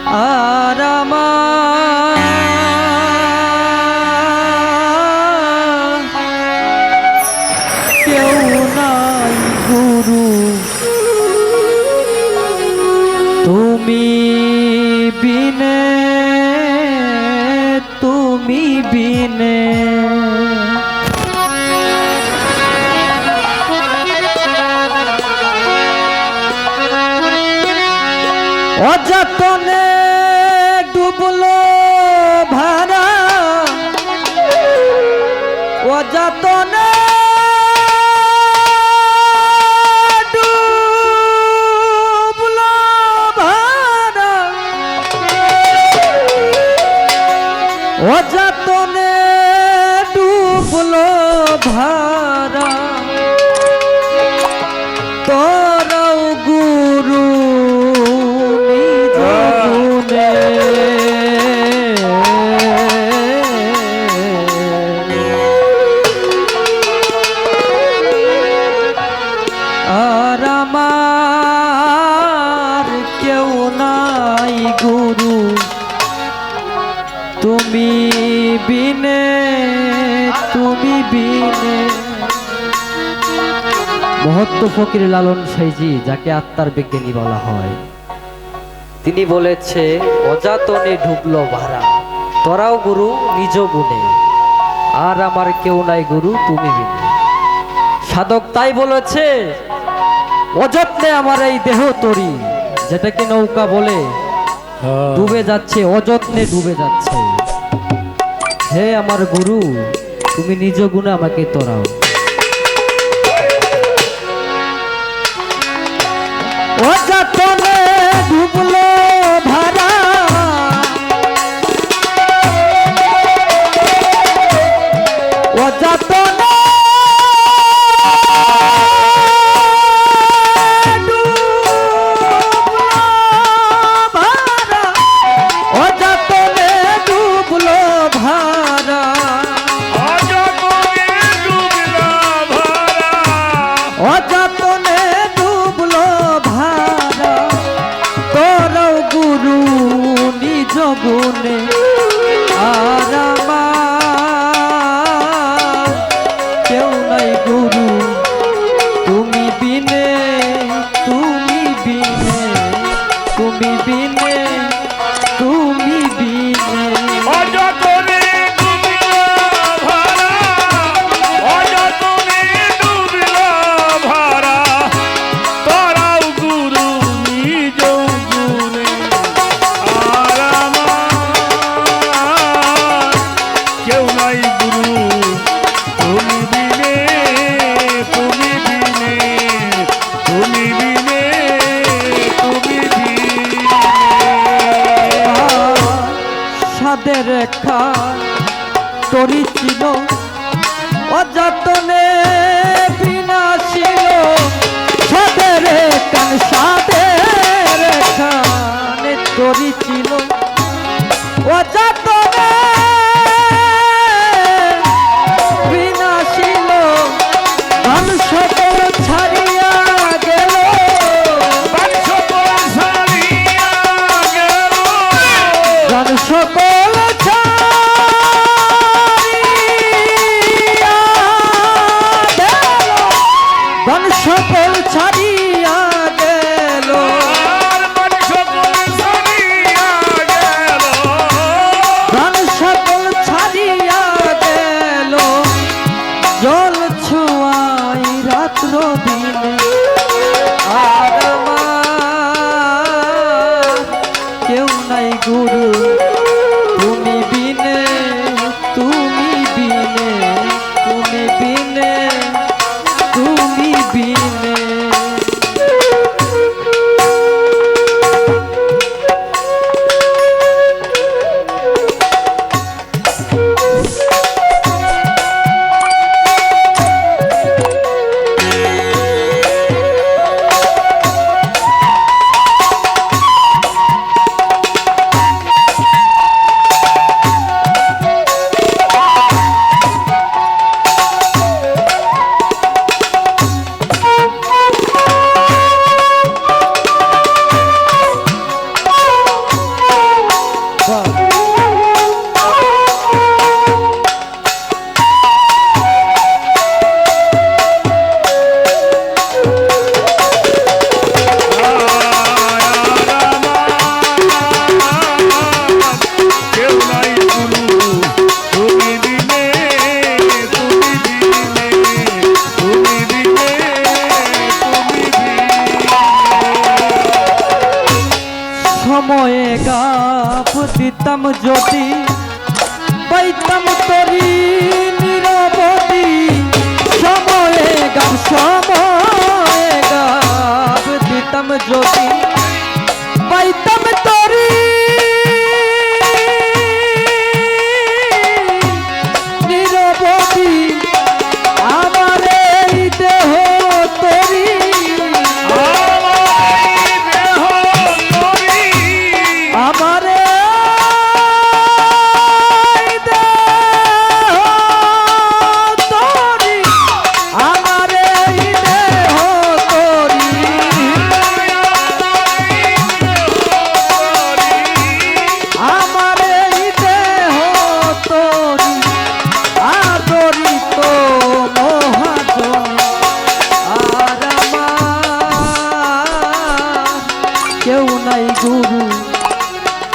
আর আমার কেউ নাই গুরু, তুমি বিনে, তুমি বিনে। অযতনে ডুবলো ভাড়া, অযতনে ডুবলো ভাড়া, অযতনে ডুবলো ভাড়া, তোরাও গুরু আর আমার কেউ নাই গুরু, তুমি বিনে, তুমি বিনে। মহত্ব ফকির লালন সাইজি, যাকে আত্মার বিজ্ঞানী বলা হয়, তিনি বলেছে অযাতনে ঢুকলো ভাড়া, তোরাও গুরু নিজ গুণে, আর আমার কেউ নাই গুরু তুমি বিনে। সাধক তাই বলেছে অযত্নে আমার এই দেহ তরি, যেটাকে নৌকা বলে ডুবে যাচ্ছে, অযত্নে ডুবে যাচ্ছে। হে আমার গুরু, তুমি নিজ গুণে আমাকে তোরাও। অযত্নে ডুবলো ভাড়া, অযত্নে অযতনে ডুবলো ভাড়া, তোরাও গুরু নিজ গুণে, আর আমার কেউ নাই গুরু, তুমি বিনে, তুমি বিনে, তুমি বিনে, তুমি বিনে। রেখা তরি ছিল অযতনে বিনাশিল, সাদের কান সাদের খানে তরি ছিল অযতনে বিনাশিল, ধান সকল ছাড়িয়া গেল, ধান সকল ছাড়িয়া গেল, ধান সকল সকল ছাড়িয়া গেল, ধান সকল ছাড়িয়া গেল, জল ছোঁয়াই রাত্র দিনে, আর আমার কেউ নাই গুরু, তুমি বিনে, তুমি বিনে, তুমি বিনে, তুমি বিনে। সময়ে গাপ দিতাম যদি পাইতাম তরি নিরবধি সময়ে গাপ দিতাম যদি পাইতাম তরি নিরবধি আমার এই দেহ তরি আমার কেউ নাই গুরু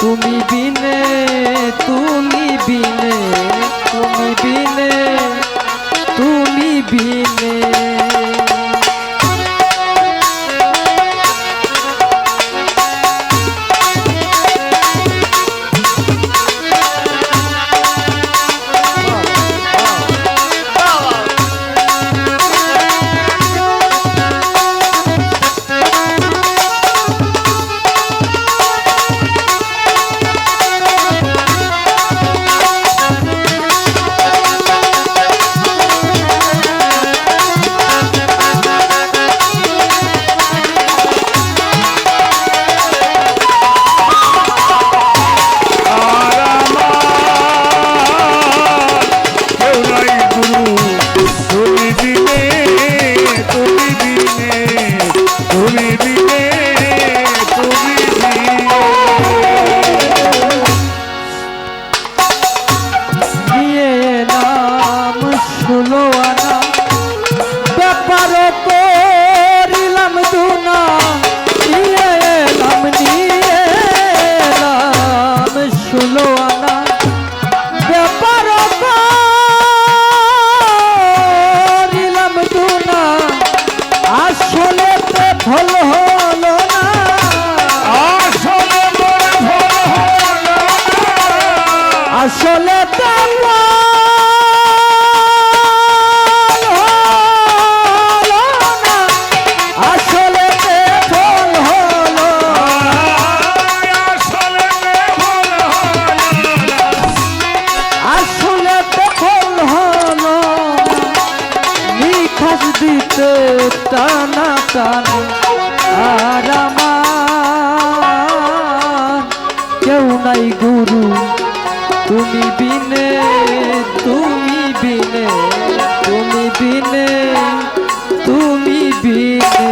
তুমি বিনে তুমি বিনে তুমি বিনে তুমি বিনে আসলে দিতে টানা টানে আর আমার কেউ নাই গুরু তুমি বিনে তুমি বিনে তুমি বিনে তুমি বিনে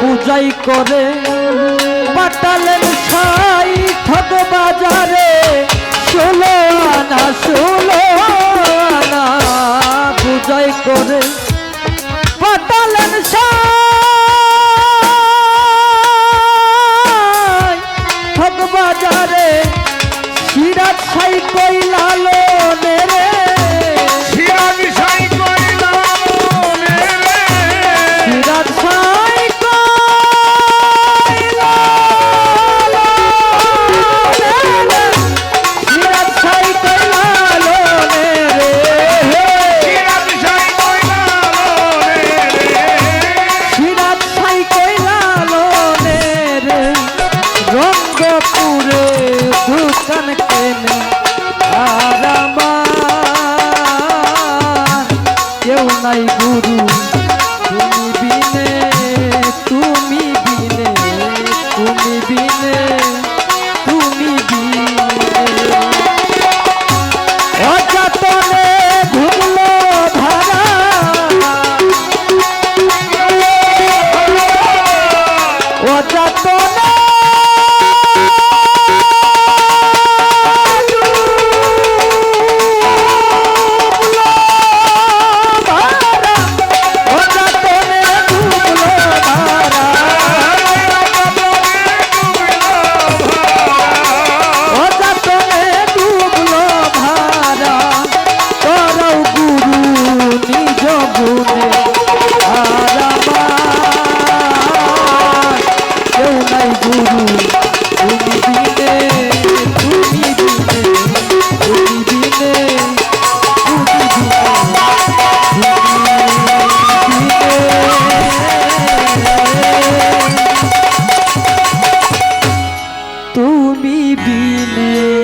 বুঝাই করে পাঠালেন ছাই ঠক বাজারে 16 আনা 16 আনা বুঝাই করে পাঠালেন ছাই ঠক বাজারে সিরাজ ছাই কইলালো রে সিরাজ ছাই কইলালো রে সিরাজ ছাই তুমি বিনে